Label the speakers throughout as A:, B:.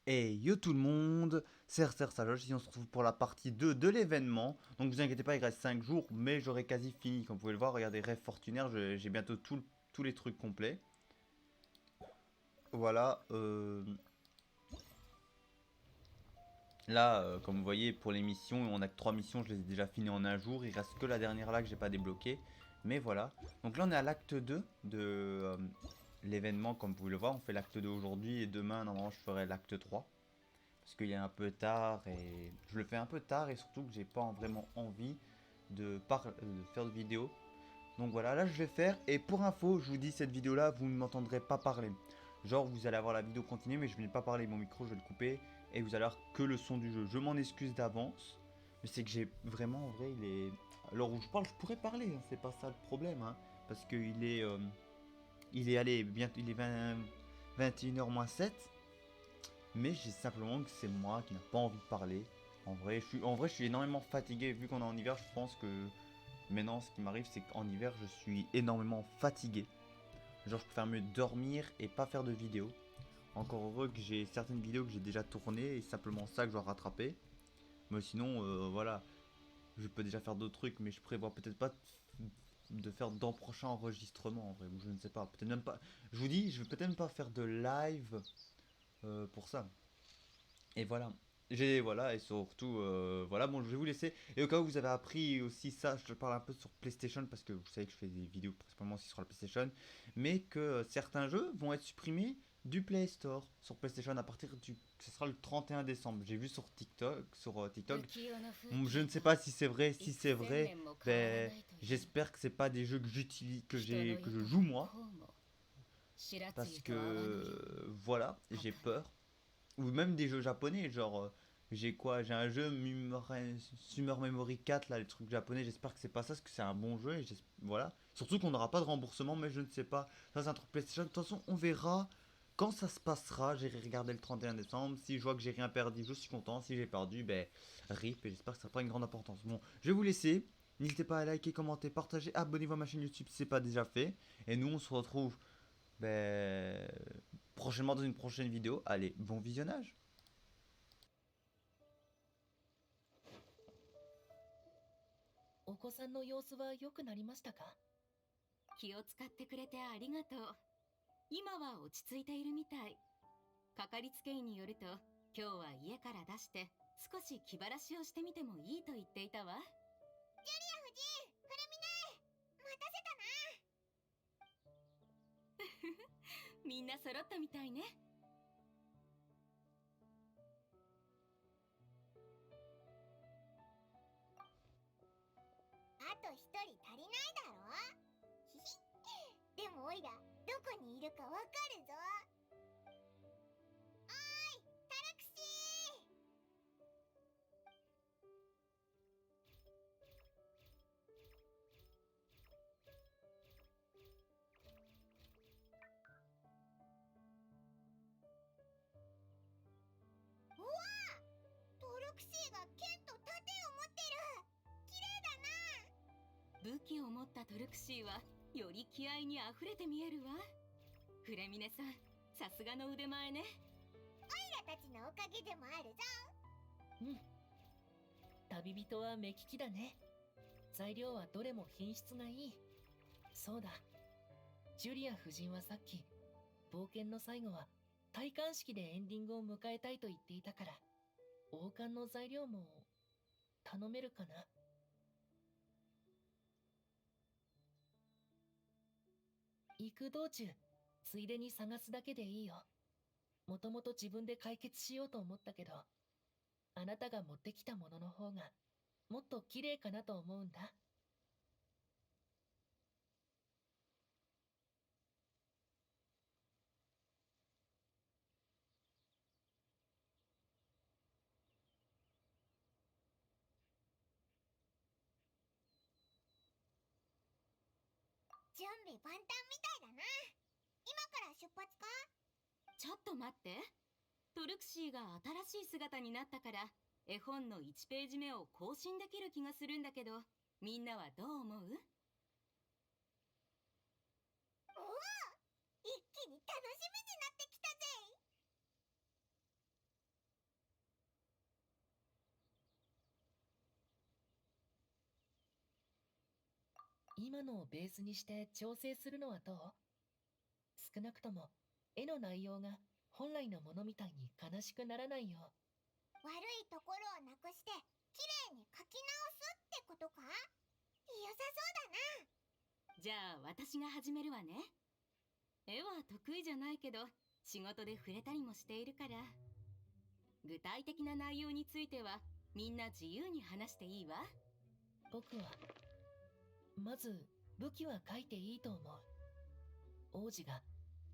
A: Hey yo tout le monde, c'est Saloche, ici on se retrouve pour la partie 2 de l'événement. Donc vous inquiétez pas, il reste 5 jours, mais j'aurai quasi fini. Comme vous pouvez le voir, regardez, rêve fortunaire, j'ai bientôt tous les trucs complets. Voilà, là, comme vous voyez, pour les missions, on a que 3 missions, je les ai déjà finies en un jour. Il reste que la dernière là que j'ai pas débloquée. Mais voilà, donc là on est à l'acte 2 de l'événement, comme vous pouvez le voir. On fait l'acte 2 aujourd'hui et demain, normalement, je ferai l'acte 3. Parce qu'il est un peu tard et je le fais un peu tard et surtout que j'ai pas vraiment envie de faire de vidéo. Donc voilà, là je vais faire et pour info, je vous dis cette vidéo là, vous ne m'entendrez pas parler. Genre vous allez avoir la vidéo continue mais je ne vais pas parler, mon micro je vais le couper et vous allez avoir que le son du jeu. Je m'en excuse d'avance, mais c'est que j'ai vraiment en vrai il est... Alors où je parle, je pourrais parler, hein, c'est pas ça le problème, hein, parce qu'il est... il est allé, bientôt, il est 21h moins 7. Mais j'ai simplement que c'est moi qui n'a pas envie de parler. En vrai, je suis énormément fatigué. Vu qu'on est en hiver, je pense que maintenant, ce qui m'arrive, c'est qu'en hiver, je suis énormément fatigué. Genre, je préfère mieux dormir et pas faire de vidéos. Encore heureux que j'ai certaines vidéos que j'ai déjà tournées et c'est simplement ça que je dois rattraper. Mais sinon, voilà, je peux déjà faire d'autres trucs, mais je prévois peut-être pas de faire dans prochain enregistrement en vrai, ou je ne sais pas, peut-être même pas. Je vous dis, je vais peut-être même pas faire de live pour ça. Et voilà. Voilà, et surtout, voilà, bon, je vais vous laisser. Et au cas où vous avez appris aussi ça, je parle un peu sur PlayStation, parce que vous savez que je fais des vidéos principalement aussi sur la PlayStation, mais que certains jeux vont être supprimés du Play Store sur PlayStation à partir du... Ce sera le 31 décembre. J'ai vu sur TikTok, TikTok. Je ne sais pas si c'est vrai. Si c'est vrai, ben, j'espère que c'est pas des jeux que j'utilise, que je joue moi, parce que, voilà, j'ai peur ou même des jeux japonais, genre j'ai quoi, j'ai un jeu Summer Memory 4 là, les trucs japonais, j'espère que c'est pas ça, parce que c'est un bon jeu et voilà. Surtout qu'on n'aura pas de remboursement, mais je ne sais pas. Ça c'est un truc PlayStation. De toute façon, on verra quand ça se passera. J'irai regarder le 31 décembre. Si je vois que j'ai rien perdu, je suis content. Si j'ai perdu, ben rip et j'espère que ça prend une grande importance. Bon, je vais vous laisser. N'hésitez pas à liker, commenter, partager, abonnez-vous à ma chaîne YouTube si c'est pas déjà fait. Et nous, on se retrouve ben, prochainement dans une prochaine vidéo. Allez, bon visionnage.
B: お子さんの様子は良くなりましたか？
C: 気を使ってくれてありがとう。今は落ち着いているみたい。かかりつけ医によると、今日は家から出して少し気晴らしをしてみてもいいと言っていたわ。ジュリア夫人、フレミネ、待たせたな。みんな揃ったみたいね。あと一人足りないだろ。ひひ。でもオイラ、どこにいるかわかるぞ。おーい、タラクシー。うわあ、トラクシーが剣と盾を持ってる。綺麗だな。武器を持ったトルクシーはより気合にあふれて見えるわ。フレミネさん、さすがの腕前ね。オイラたちのおかげでもあるぞ。
B: うん。旅人は目利きだね。材料はどれも品質がいい。そうだ。ジュリア夫人はさっき、冒険の最後は戴冠式でエンディングを迎えたいと言っていたから、王冠の材料も頼めるかな。行く道中、ついでに探すだけでいいよ。もともと自分で解決しようと思ったけど、あなたが持ってきたものの方がもっと綺麗かなと思うんだ。
C: 準備万端みたいだな。今から出発か？ちょっと待って。トルクシーが新しい姿になったから、絵本の1ページ目を更新できる気がするんだけど、みんなはどう思う？おお、一気に楽しみになってきたぜ。
B: 今のをベースにして調整するのはどう？少なくとも絵の内容が本来のものみたいに悲しくならないよう。
C: 悪いところをなくして綺麗に描き直すってことか？良さそうだな。じゃあ私が始めるわね。絵は得意じゃないけど仕事で触れたりもしているから、具体的な内容についてはみんな自由に話していいわ。
B: 僕はまず武器は書いていいと思う。王子が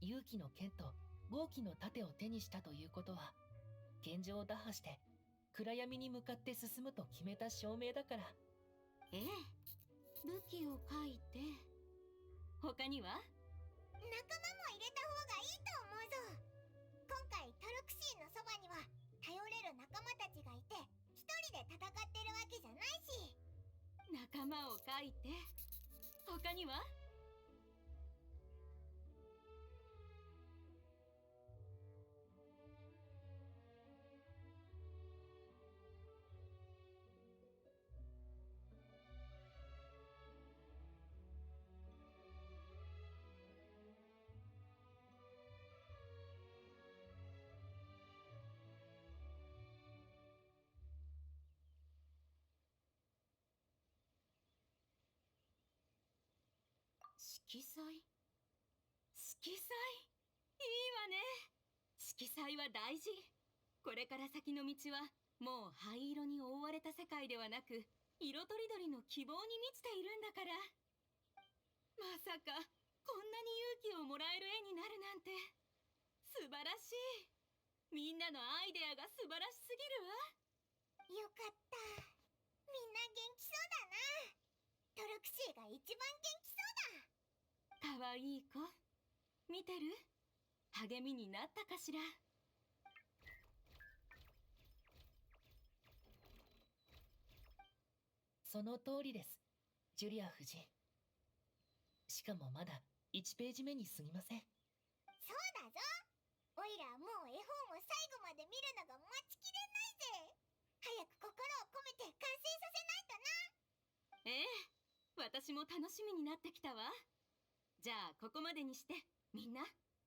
B: 勇気の剣と豪気の盾を手にしたということは、現状を打破して暗闇に向かって進むと決めた証明だから。
C: ええ、武器を書いて、他には？仲間も入れた方がいいと思うぞ。今回トルクシーのそばには頼れる仲間たちがいて、一人で戦ってるわけじゃないし。仲間を書いて、他には？色彩？色彩？いいわね。色彩は大事。これから先の道はもう灰色に覆われた世界ではなく、色とりどりの希望に満ちているんだから。まさかこんなに勇気をもらえる絵になるなんて素晴らしい。みんなのアイデアが素晴らしすぎるわ。よかった。みんな元気そうだな。トルクシーが一番元気そうだ。かわいい子、見てる？励みになったかしら。
B: その通りです、ジュリア夫人。しかもまだ1ページ目に過ぎません。
C: そうだぞ。おいらもう絵本を最後まで見るのが待ちきれないぜ。早く心を込めて完成させないとな。ええ、私も楽しみになってきたわ。じゃあここまでにしてみんな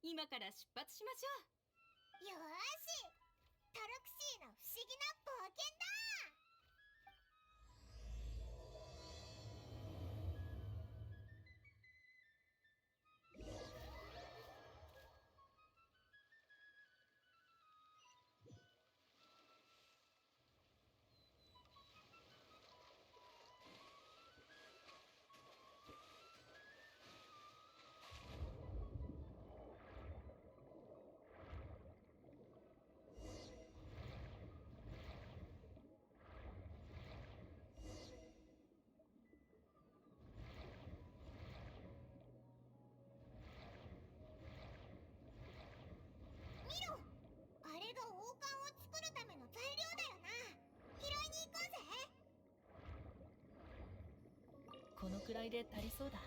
C: 今から出発しましょう。よーし、トルクシーの不思議な冒険だ。見ろ、あれが王冠を作るための材料だよな。拾いに行こうぜ。
B: このくらいで足りそうだ。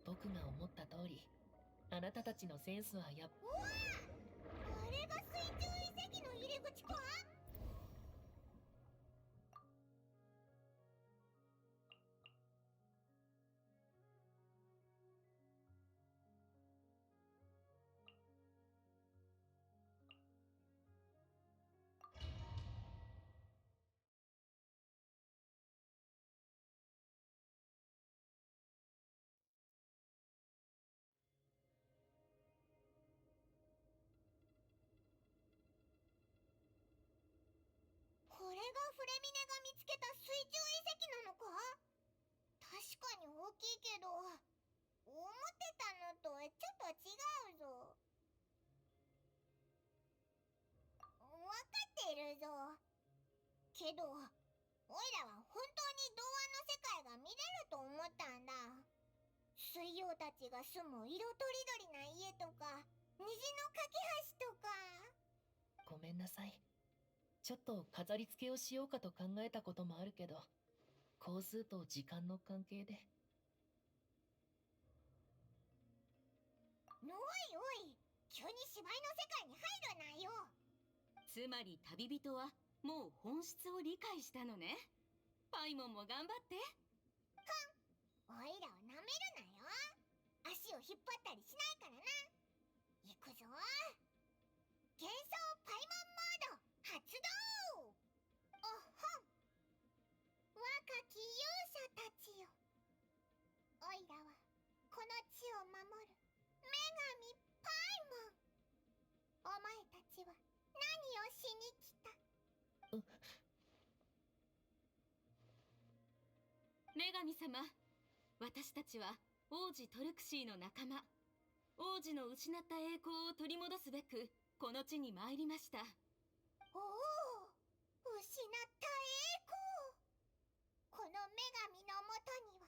B: 僕が思った通り、あなたたちのセンスはやっ
C: うわあ、あれが水中遺跡の入り口か？これがフレミネが見つけた水中遺跡なのか？確かに大きいけど、思ってたのとちょっと違うぞ。わかってるぞ。けど、おいらは本当に童話の世界が見れると思ったんだ。水妖たちが住む色とりどりな家とか、虹の架け橋とか。
B: ごめんなさい。ちょっと飾り付けをしようかと考えたこともあるけど、工数と時間の関係で。
C: おいおい、急に芝居の世界に入るなよ。つまり旅人はもう本質を理解したのね。パイモンも頑張って。
D: おいらをなめるなよ。足を引っ張ったりしないからな。行くぞ。幻想パイモンモード発動。おっほん。若き勇者たちよ。おいらはこの地を守る女神パイモン。お前たちは何をしに来た？
C: 女神様、私たちは王子トルクシーの仲間。王子の失った栄光を取り戻すべくこの地に参りました。
D: おお、失った栄光。この女神のもとには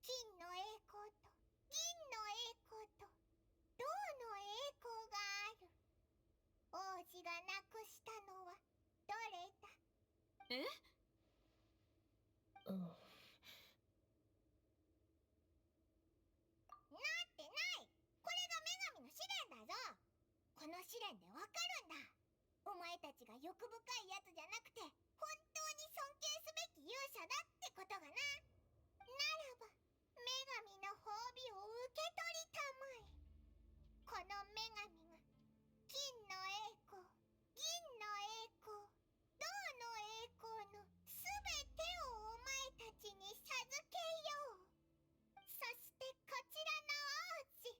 D: 金の栄光と銀の栄光と銅の栄光がある。王子がなくしたのはどれだ？
C: え？
B: うん。
D: なってない。これが女神の試練だぞ。この試練でわかるんだ。お前たちが欲深いやつじゃなくて本当に尊敬すべき勇者だってことがな。ならば女神の褒美を受け取りたまえ。この女神が金の栄光、銀の栄光、銅の栄光のすべてをお前たちに授けよう。そしてこちらの王子、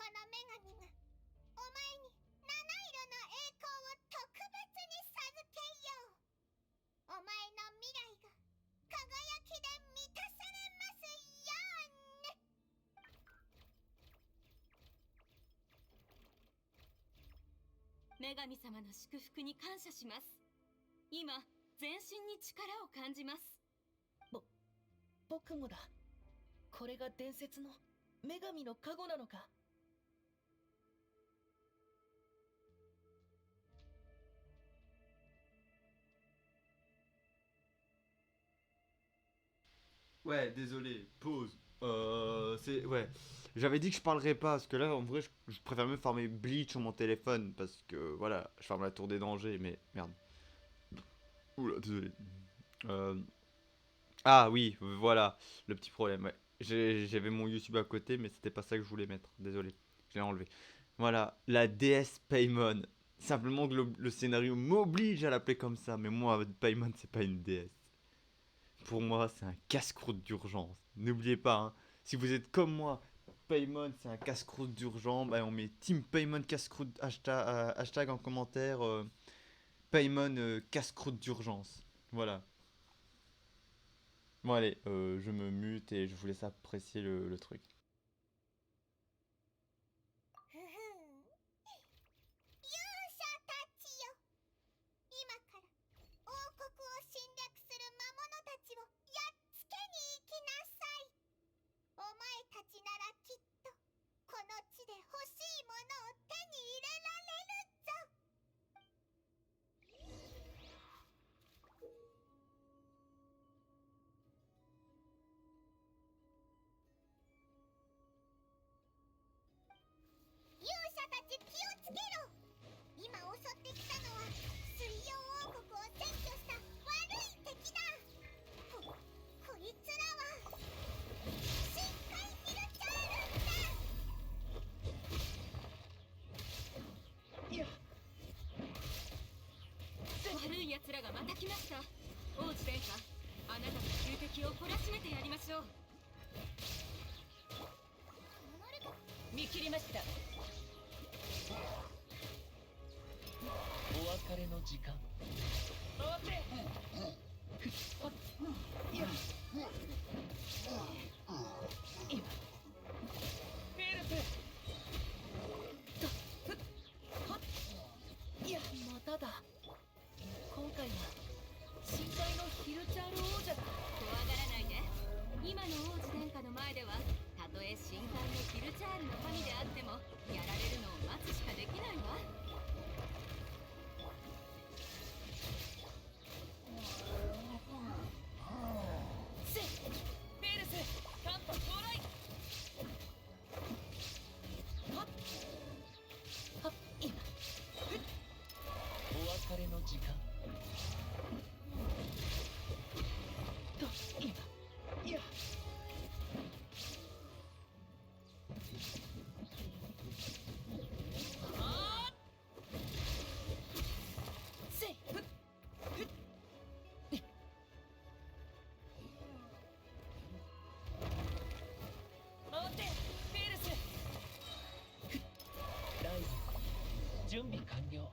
D: この女神がお前に七色の栄光を特別に授けよう。お前の未来が輝きで満たされますようね。
C: 女神様の祝福に感謝します。今、全身に力を感じます。
B: 僕もだ。これが伝説の女神の加護なのか。
A: Ouais, désolé, pause. Ouais. J'avais dit que je parlerais pas, parce que là, en vrai, je préfère même farmer Bleach sur mon téléphone, parce que, voilà, je farme la tour des dangers, mais merde. Oula, désolé. Euh, Ah oui, voilà, le petit problème, ouais. J'avais mon YouTube à côté, mais c'était pas ça que je voulais mettre, désolé, je l'ai enlevé. Voilà, la déesse Paimon. Simplement que le scénario m'oblige à l'appeler comme ça, mais moi, Paimon, c'est pas une déesse. Pour moi, c'est un casse-croûte d'urgence. N'oubliez pas, hein, si vous êtes comme moi, Paymon, c'est un casse-croûte d'urgence. Bah, on met Team Paymon casse-croûte, hashtag en commentaire. Paymon casse-croûte d'urgence. Voilà. Bon, allez, je me mute et je vous laisse apprécier le truc.
D: ふふん。勇者たちよ。今から王国を侵略する魔物たちをやっつけに行きなさい。お前たちならきっとこの地で欲しいものを手に入れられるぞ。勇者たち気をつけろ。今襲ってきたのは水曜王国を占拠した悪い敵だ。こいつらは深海ミルチャールンだ。
B: いや、
C: 悪い奴らがまた来ました。王子殿下、あなたの仇敵を懲らしめてやりましょう。
B: 見切りました。お別れの時間。待て。いや。今。ベルス。いや、まただ。今回は深海のヒルチャール王者だ。
C: 怖がらないで。今の王子殿下の前ではたとえ深海のヒルチャールの神であってもやられるのを待つしかできないわ。
B: せベルス、カンパ到来。準備完了。
D: やっ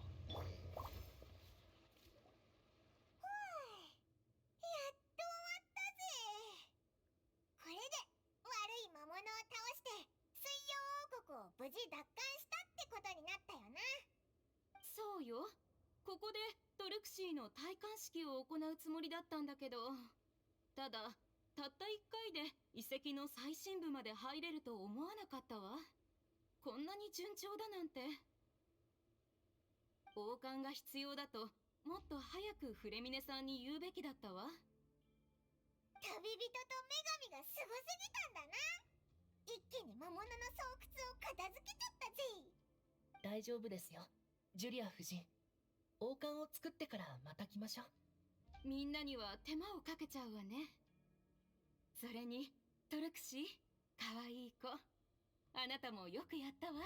D: と終わったぜ。これで悪い魔物を倒して水曜王国を無事奪還したってことになったよな。
C: そうよ。ここでトルクシーの戴冠式を行うつもりだったんだけど、ただたった1回で遺跡の最深部まで入れると思わなかったわ。こんなに順調だなんて。王冠が必要だともっと早くフレミネさんに言うべきだったわ。
D: 旅人と女神がすごすぎたんだな。一気に魔物の巣窟を片付けちゃったぜ。
B: 大丈夫ですよ、ジュリア夫人。王冠を作ってからまた来ましょう。
C: みんなには手間をかけちゃうわね。それにトルクシー、かわいい子。あなたもよくやったわ。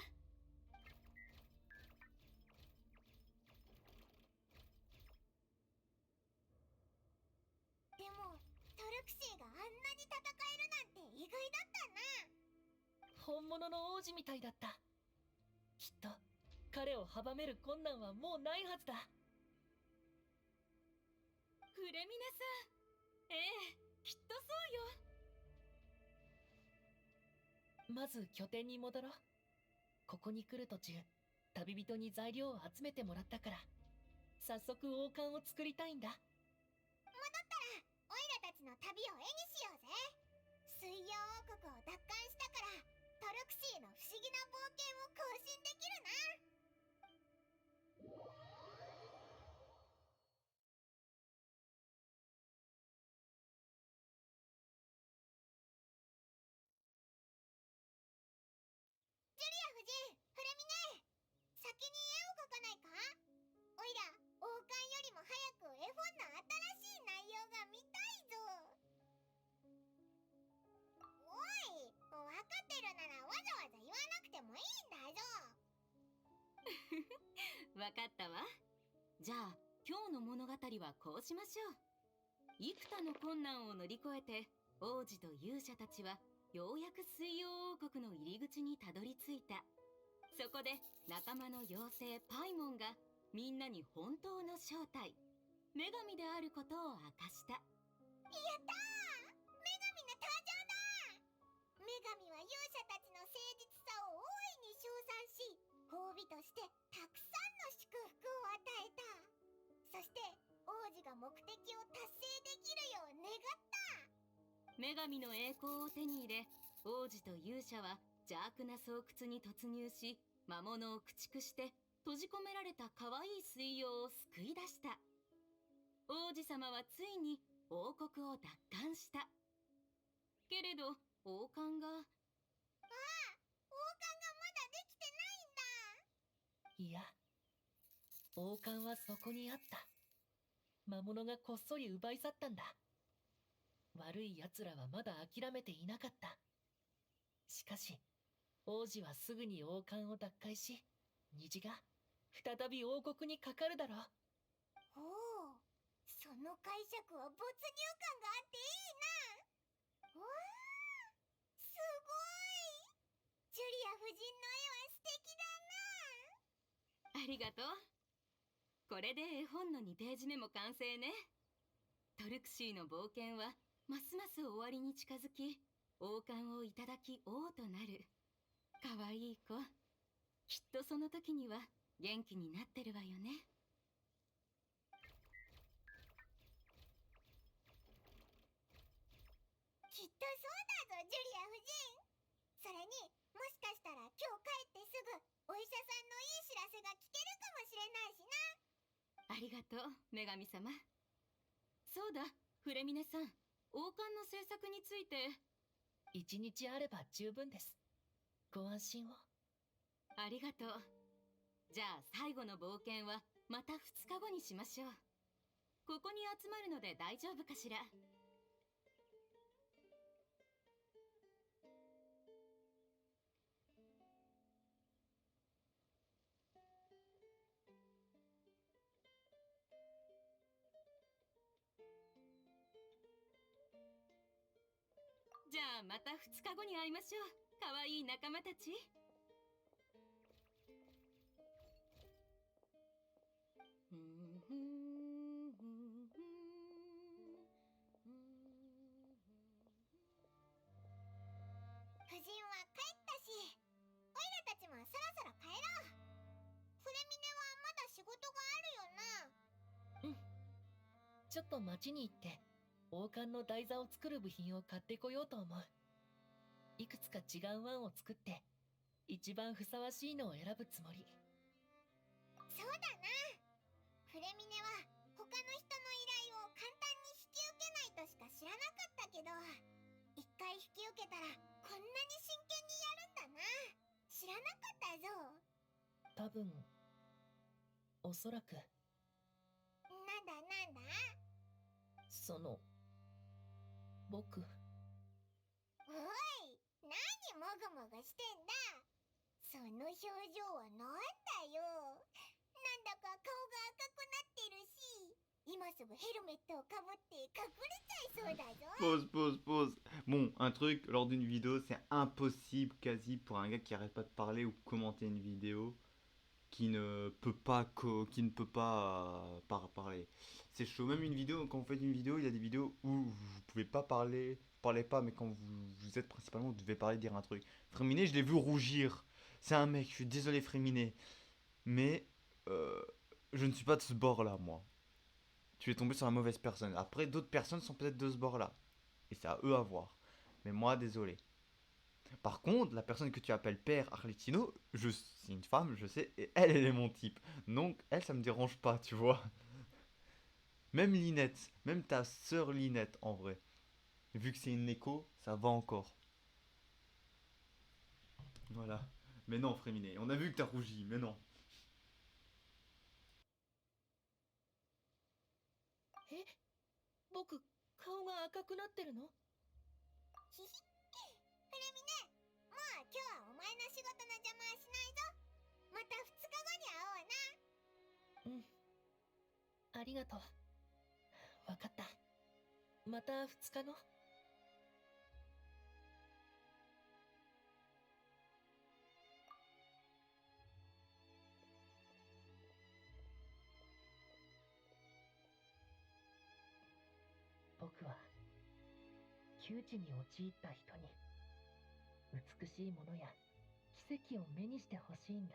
D: でもトルクシーがあんなに戦えるなんて意外だったな。
B: 本物の王子みたいだった。きっと彼を阻める困難はもうないはずだ。
C: フレミネさん、ええ、きっとそうよ。
B: まず拠点に戻ろう。ここに来る途中、旅人に材料を集めてもらったから、早速王冠を作りたいんだ。
D: 戻ったらオイラたちの旅を絵にしようぜ。水曜王国を奪還したからトルクシーの不思議な冒険を更新できるな。ジュリア夫人、フレミネ、先に絵を描かないか？オイラ王冠よりも早く絵本の新しい内容が見たいぞ。おい、分かってるならわざわざ言わなくてもいいんだぞ。
C: わかったわ。じゃあ今日の物語はこうしましょう。幾多の困難を乗り越えて王子と勇者たちはようやく水曜王国の入り口にたどり着いた。そこで仲間の妖精パイモンがみんなに本当の正体、女神であることを明かした。
D: やったー！女神の登場だ！女神は勇者たちの誠実さを大いに称賛し、褒美としてたくさんの祝福を与えた。そして王子が目的を達成できるよう願った。
C: 女神の栄光を手に入れ、王子と勇者は邪悪な巣窟に突入し、魔物を駆逐して閉じ込められた可愛い水妖を救い出した。王子様はついに王国を奪還した。けれど王冠が、
D: 王冠がまだできてないんだ。
B: いや、王冠はそこにあった。魔物がこっそり奪い去ったんだ。悪い奴らはまだ諦めていなかった。しかし、王子はすぐに王冠を奪回し、虹が再び王国にかかるだろう。
D: おお、その解釈は没入感があっていいな。わあ、すごい。ジュリア夫人の絵は素敵だな。
C: ありがとう。これで絵本の2ページ目も完成ね。トルクシーの冒険はますます終わりに近づき、王冠をいただき王となる。かわいい子。きっとその時には元気になってるわよね。
D: きっとそうだぞ、ジュリア夫人。それに、もしかしたら今日帰ってすぐお医者さんのいい知らせが聞けるかもしれないしな。
C: ありがとう、女神様。そうだ、フレミネさん。王冠の制作について。
B: 一日あれば十分です。ご安心を。
C: ありがとう。じゃあ最後の冒険はまた2日後にしましょう。ここに集まるので大丈夫かしら。じゃあまた2日後に会いましょう。かわいい仲間たち。
D: 夫人は帰ったし、オイラたちもそろそろ帰ろう。フレミネはまだ仕事があるよな。
B: ちょっと町に行って王冠の台座を作る部品を買ってこようと思う。いくつか違う案を作って一番ふさわしいのを選ぶつもり。
D: そうだな。フレミネは他の人の依頼を簡単に引き受けないとしか知らなかったけど、一回引き受けたらこんなに真剣にやるんだな。知らなかったぞ。
B: 多分、おそらく、
D: なんだなんだ。
B: 僕、
D: おい、何もぐもぐしてんだ。その表情はなんだよ。なんだか顔が赤くなってるし、今すぐヘルメットをかぶって隠れちゃいそうだぞ。
A: Pause, pause, pause. Bon, un truc, lors d'une vidéo, c'est impossible quasi pour un gars qui arrête pas de parler ou commenter une vidéo qui ne peut pas parler. C'est chaud. Même une vidéo, quand vous faites une vidéo, il y a des vidéos où vous pouvez pas parler, vous parlez pas, mais quand vous êtes principalement, vous devez parler, dire un truc. Fréminet, je l'ai vu rougir. C'est un mec, je suis désolé Fréminet. Mais je ne suis pas de ce bord-là, moi. Tu es tombé sur la mauvaise personne. Après, d'autres personnes sont peut-être de ce bord-là. Et c'est à eux à voir. Mais moi, désolé. Par contre, la personne que tu appelles père Arlecchino, c'est une femme, je sais, et elle est mon type. Donc, elle, ça me dérange pas, tu vois. Même Linette, même ta sœur Linette, en vrai. Vu que c'est une écho, ça va encore. Voilà. Mais non, Fréminet, on a vu que t'as rougi, mais non.
B: え、僕、顔が赤くなってるの？
D: ひひ。フレミネ、もう今日はお前の仕事の邪魔はしないぞ。また2日後に会おうな。
B: うん。ありがとう。わかった。また2日後。僕は窮地に陥った人に美しいものや奇跡を目にしてほしいんだ。